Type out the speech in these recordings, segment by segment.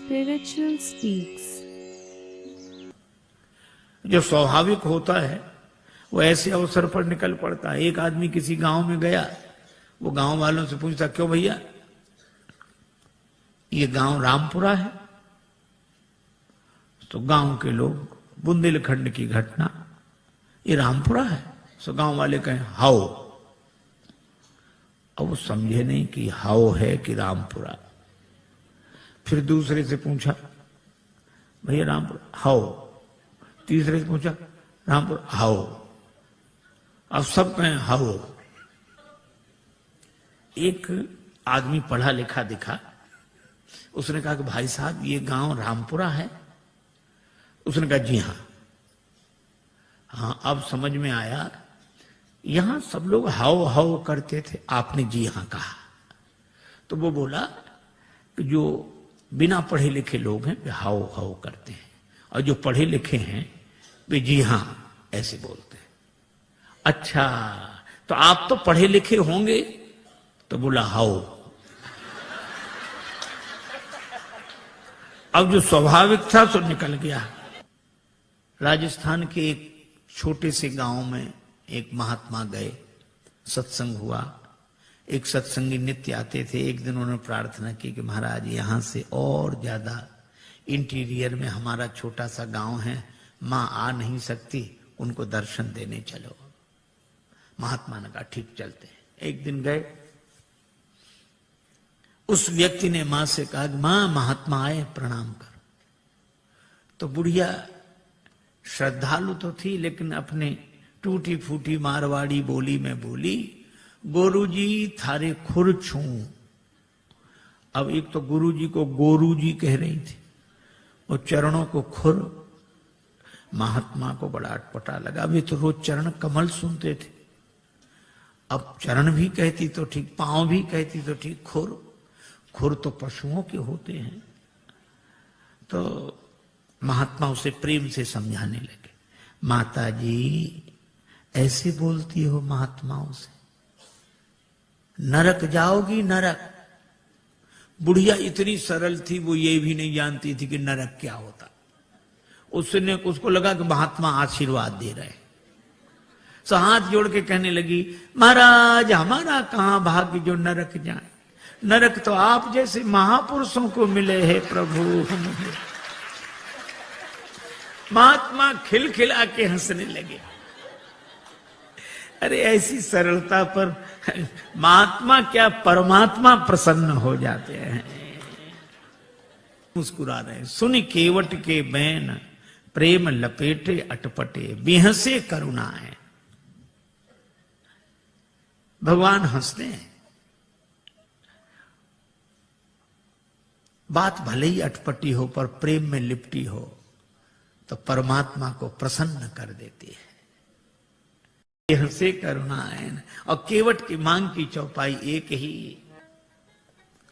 Spiritual Speaks। जो स्वाभाविक होता है वो ऐसे अवसर पर निकल पड़ता है। एक आदमी किसी गांव में गया, वो गांव वालों से पूछता, क्यों भैया ये गांव रामपुरा है? तो गांव के लोग, बुंदेलखंड की घटना, ये रामपुरा है? तो गांव वाले कहें हाओ। अब वो समझे नहीं कि हाओ है कि रामपुरा। फिर दूसरे से पूछा, भैया रामपुरा? हाओ। तीसरे से पूछा, रामपुरा? हाओ। अब सब कहें हाओ। एक आदमी पढ़ा लिखा दिखा, उसने कहा कि भाई साहब ये गांव रामपुरा है? उसने कहा जी हाँ। हाँ, अब समझ में आया, यहां सब लोग हाओ हाओ करते थे, आपने जी हाँ कहा। तो वो बोला कि जो बिना पढ़े लिखे लोग हैं वे हाओ हाओ करते हैं, और जो पढ़े लिखे हैं वे जी हाँ ऐसे बोलते हैं। अच्छा, तो आप तो पढ़े लिखे होंगे? तो बोला हाओ। अब जो स्वाभाविक था सो निकल गया। राजस्थान के एक छोटे से गांव में एक महात्मा गए, सत्संग हुआ। एक सत्संगी नित्य आते थे। एक दिन उन्होंने प्रार्थना की कि महाराज यहां से और ज्यादा इंटीरियर में हमारा छोटा सा गांव है, मां आ नहीं सकती, उनको दर्शन देने चलो। महात्मा ने कहा ठीक चलते हैं। एक दिन गए, उस व्यक्ति ने मां से कहा, मां महात्मा आए, प्रणाम कर। तो बुढ़िया श्रद्धालु तो थी, लेकिन अपने टूटी फूटी मारवाड़ी बोली में बोली, गोरूजी थारे खुर छू। अब एक तो गुरुजी को गोरूजी कह रही थी और चरणों को खुर। महात्मा को बड़ा अटपटा लगा। अभी तो रोज चरण कमल सुनते थे, अब चरण भी कहती तो ठीक, पांव भी कहती तो ठीक, खुर? खुर तो पशुओं के होते हैं। तो महात्मा उसे प्रेम से समझाने लगे, माता जी ऐसे बोलती हो महात्माओं से, नरक जाओगी नरक। बुढ़िया इतनी सरल थी, वो ये भी नहीं जानती थी कि नरक क्या होता। उसको लगा कि महात्मा आशीर्वाद दे रहे। सो हाथ जोड़ के कहने लगी, महाराज हमारा कहां भाग्य जो नरक जाए, नरक तो आप जैसे महापुरुषों को मिले हैं प्रभु। महात्मा खिलखिला के हंसने लगे। अरे ऐसी सरलता पर महात्मा क्या परमात्मा प्रसन्न हो जाते हैं। मुस्कुरा रहे, सुन केवट के बैन प्रेम लपेटे अटपटे, बिहसे करुणा है। भगवान हंसते हैं। बात भले ही अटपटी हो पर प्रेम में लिपटी हो तो परमात्मा को प्रसन्न कर देती है। यह से करुणायन। और केवट की मांग की चौपाई एक ही,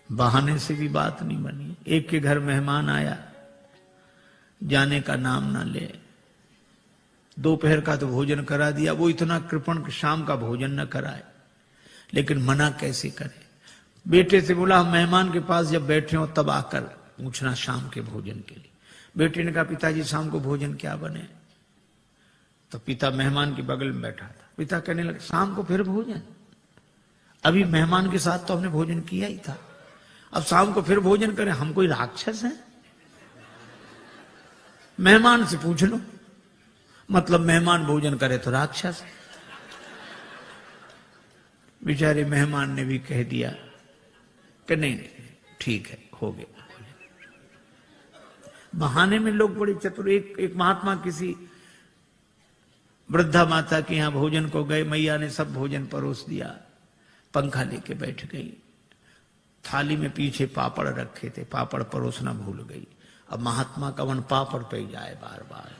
बहाने से भी बात नहीं बनी। एक के घर मेहमान आया, जाने का नाम ना ले। दोपहर का तो भोजन करा दिया, वो इतना कृपण शाम का भोजन न कराए, लेकिन मना कैसे करे। बेटे से बोला, मेहमान के पास जब बैठे हो तब आकर पूछना शाम के भोजन के लिए। बेटे ने कहा, पिताजी शाम को भोजन क्या बने? तो पिता मेहमान के बगल में बैठा था। पिता कहने लगे, शाम को फिर भोजन? अभी मेहमान के साथ तो हमने भोजन किया ही था, अब शाम को फिर भोजन करें? हम कोई राक्षस हैं? मेहमान से पूछ लो, मतलब मेहमान भोजन करे तो राक्षस। बेचारे मेहमान ने भी कह दिया कि नहीं ठीक है, हो गया। बहाने में लोग बड़े चतुर। एक महात्मा किसी वृद्धा माता के यहां भोजन को गए, मैया ने सब भोजन परोस दिया, पंखा लेके बैठ गई। थाली में पीछे पापड़ रखे थे, पापड़ परोसना भूल गई। अब महात्मा का मन पापड़ पे जाए बार बार।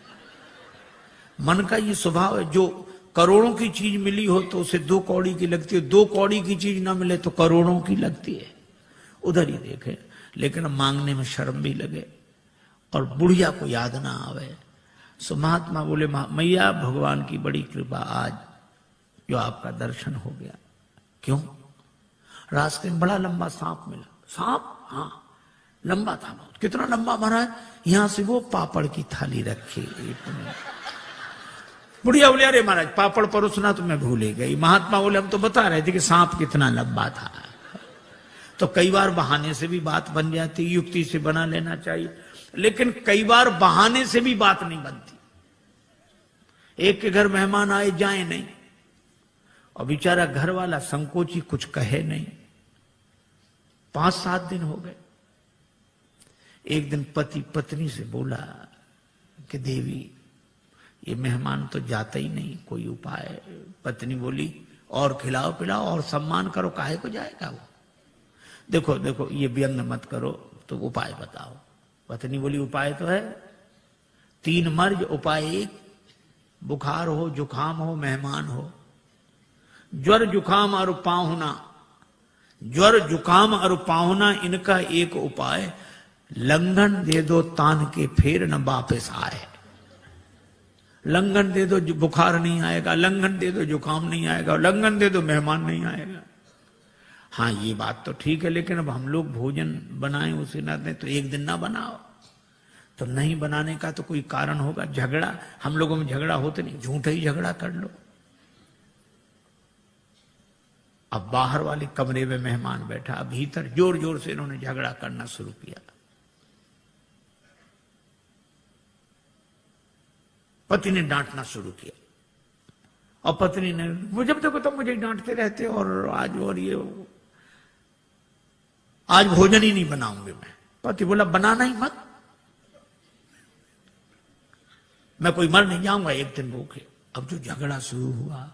मन का ये स्वभाव है, जो करोड़ों की चीज मिली हो तो उसे 2 कौड़ी की लगती है, 2 कौड़ी की चीज ना मिले तो करोड़ों की लगती है। उधर ही देखे, लेकिन मांगने में शर्म भी लगे और बुढ़िया को याद ना आवे। सो महात्मा बोले, मैया भगवान की बड़ी कृपा, आज जो आपका दर्शन हो गया। क्यों? रास्ते में बड़ा लंबा सांप मिला। सांप? हाँ। लंबा था बहुत। कितना लंबा महाराज, यहां से वो पापड़ की थाली रखी। बुढ़िया बोले अरे महाराज पापड़ परोसना तो मैं भूल ही गई। महात्मा बोले हम तो बता रहे थे कि सांप कितना लंबा था। तो कई बार बहाने से भी बात बन जाती, युक्ति से बना लेना चाहिए, लेकिन कई बार बहाने से भी बात नहीं बनती। एक के घर मेहमान आए जाए नहीं, और बेचारा घर वाला संकोची कुछ कहे नहीं। 5-7 दिन हो गए। एक दिन पति पत्नी से बोला कि देवी ये मेहमान तो जाता ही नहीं, कोई उपाय। पत्नी बोली और खिलाओ पिलाओ और सम्मान करो, काहे को जाएगा वो। देखो देखो ये व्यंग मत करो, तो उपाय बताओ। पत्नी बोली उपाय तो है 3 मर्ज, उपाय 1। बुखार हो, जुखाम हो, मेहमान हो। ज्वर जुखाम और पाहुना, ज्वर जुखाम और पाहुना, इनका एक उपाय, लंघन दे दो तान के फिर न वापस आए। लंघन दे दो बुखार नहीं आएगा, लंघन दे दो जुखाम नहीं आएगा, लंघन दे दो मेहमान नहीं आएगा। हाँ ये बात तो ठीक है, लेकिन अब हम लोग भोजन बनाएं उसे ना दें तो एक दिन ना बनाओ। तो नहीं बनाने का तो कोई कारण होगा। झगड़ा, हम लोगों में झगड़ा होते नहीं, झूठा ही झगड़ा कर लो। अब बाहर वाले कमरे में मेहमान बैठा, भीतर जोर जोर से इन्होंने झगड़ा करना शुरू किया। पति ने डांटना शुरू किया, और पत्नी ने वो जब देखो तब मुझे डांटते रहते, और आज भोजन ही नहीं बनाऊंगी मैं। पति बोला बनाना ही मत, मैं कोई मर नहीं जाऊंगा एक दिन भूखे। अब जो झगड़ा शुरू हुआ,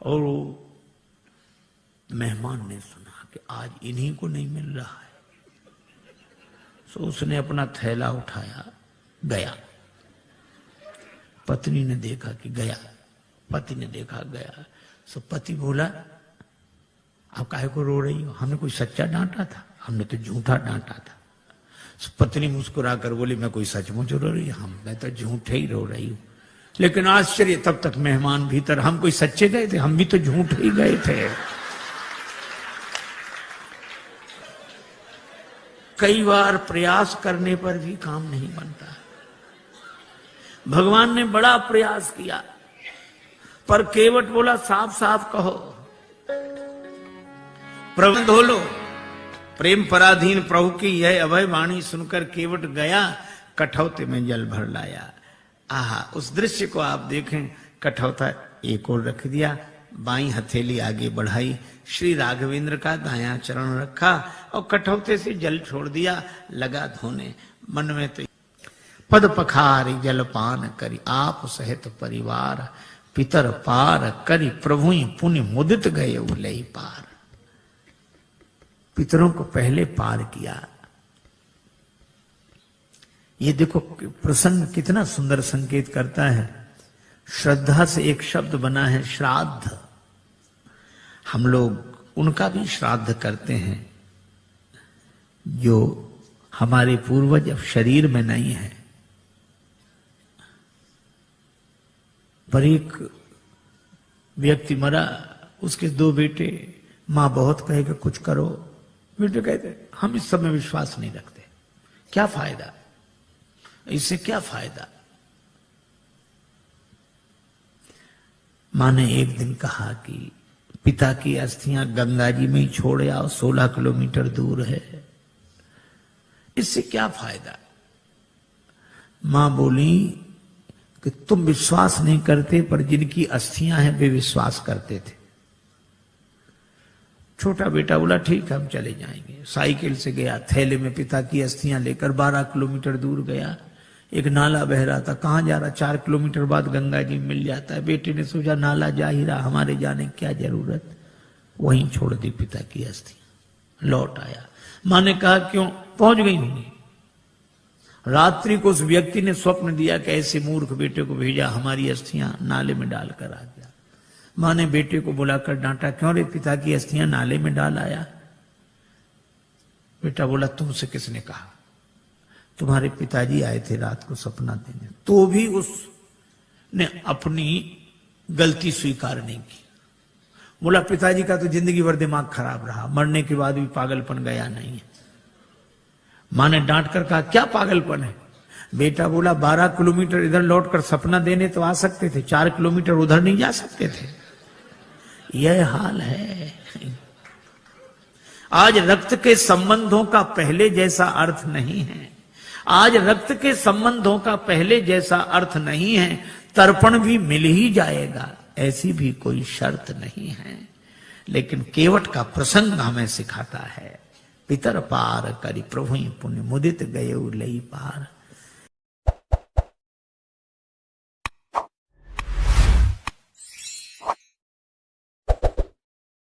और मेहमान ने सुना कि आज इन्हीं को नहीं मिल रहा है, तो उसने अपना थैला उठाया गया। पत्नी ने देखा कि गया, पति ने देखा गया। सो पति बोला आप काहे को रो रही हो, हमने कोई सच्चा डांटा था, हमने तो झूठा डांटा था। सो पत्नी मुस्कुरा कर बोली मैं कोई सचमुच रो रही हूं, मैं तो झूठे ही रो रही हूं। लेकिन आश्चर्य, तब तक मेहमान भीतर, हम कोई सच्चे गए थे, हम भी तो झूठे ही गए थे। कई बार प्रयास करने पर भी काम नहीं बनता। भगवान ने बड़ा प्रयास किया, पर केवट बोला साफ साफ कहो, प्रबंध हो लो। प्रेम पराधीन प्रभु की यह अभय वाणी सुनकर केवट गया, कठौते में जल भर लाया। आहा, उस दृश्य को आप देखें। कठौता एक और रख दिया, बाई हथेली आगे बढ़ाई, श्री राघवेंद्र का दायां चरण रखा, और कठौते से जल छोड़ दिया, लगा धोने। मन में तो पद पखारी जलपान करी, आप सहित परिवार, पितर पार करी, प्रभु पुण्य मुदित गए उलई पार। पितरों को पहले पार किया। ये देखो प्रसंग कितना सुंदर संकेत करता है। श्रद्धा से एक शब्द बना है श्राद्ध। हम लोग उनका भी श्राद्ध करते हैं जो हमारे पूर्वज अब शरीर में नहीं है। पर एक व्यक्ति मरा, उसके 2 बेटे, मां बहुत कहेगा कुछ करो, बेटे कहते हम इस सब में विश्वास नहीं रखते, क्या फायदा, इससे क्या फायदा। मां ने एक दिन कहा कि पिता की अस्थियां गंगा जी में ही छोड़ आओ, 16 किलोमीटर दूर है, इससे क्या फायदा। मां बोली कि तुम विश्वास नहीं करते, पर जिनकी अस्थियां हैं वे विश्वास करते थे। छोटा बेटा बोला ठीक है हम चले जाएंगे। साइकिल से गया, थैले में पिता की अस्थियां लेकर 12 किलोमीटर दूर गया। एक नाला बह रहा था, कहां जा रहा, 4 किलोमीटर बाद गंगा जी मिल जाता है। बेटे ने सोचा नाला जा ही रहा, हमारे जाने की क्या जरूरत, वहीं छोड़ दी पिता की अस्थियां। लौट आया, मां ने कहा क्यों, पहुंच गई होंगी। रात्रि को उस व्यक्ति ने स्वप्न दिया कि ऐसे मूर्ख बेटे को भेजा, हमारी अस्थियां नाले में डालकर आ गया। मां ने बेटे को बुलाकर डांटा, क्यों रे पिता की अस्थियां नाले में डाल आया। बेटा बोला तुमसे किसने कहा, तुम्हारे पिताजी आए थे रात को सपना देने। तो भी उसने अपनी गलती स्वीकार नहीं की। बोला पिताजी का तो जिंदगी भर दिमाग खराब रहा, मरने के बाद भी पागलपन गया नहीं है। मां ने डांट कर कहा क्या पागलपन है। बेटा बोला 12 किलोमीटर इधर लौटकर सपना देने तो आ सकते थे, 4 किलोमीटर उधर नहीं जा सकते थे। यह हाल है। आज रक्त के संबंधों का पहले जैसा अर्थ नहीं है। आज रक्त के संबंधों का पहले जैसा अर्थ नहीं है। तर्पण भी मिल ही जाएगा, ऐसी भी कोई शर्त नहीं है। लेकिन केवट का प्रसंग हमें सिखाता है, पितर पार करी प्रभु पुण्य मुदित गये लई पार।